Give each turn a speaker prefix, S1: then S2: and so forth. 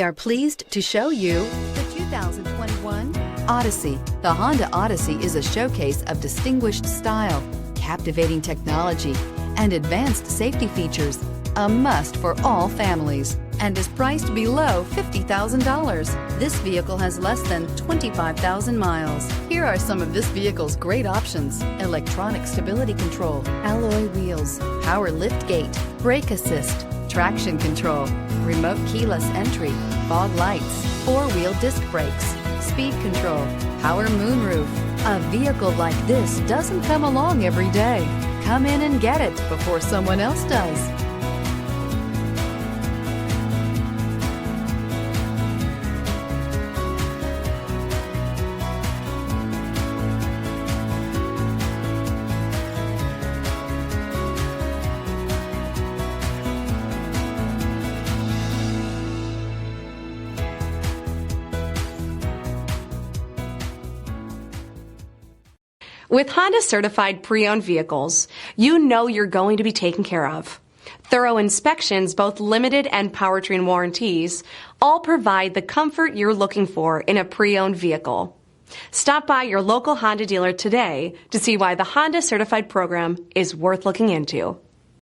S1: We are pleased to show you the 2021 Odyssey. The Honda Odyssey is a showcase of distinguished style, captivating technology, and advanced safety features, a must for all families, and is priced below $50,000. This vehicle has less than 25,000 miles. Here are some of this vehicle's great options: electronic stability control, alloy wheels, power liftgate, brake assist, traction control, remote keyless entry, fog lights, four-wheel disc brakes, speed control, power moonroof. A vehicle like this doesn't come along every day. Come in and get it before someone else does.
S2: With Honda Certified Pre-Owned Vehicles, you know you're going to be taken care of. Thorough inspections, both limited and powertrain warranties, all provide the comfort you're looking for in a pre-owned vehicle. Stop by your local Honda dealer today to see why the Honda Certified program is worth looking into.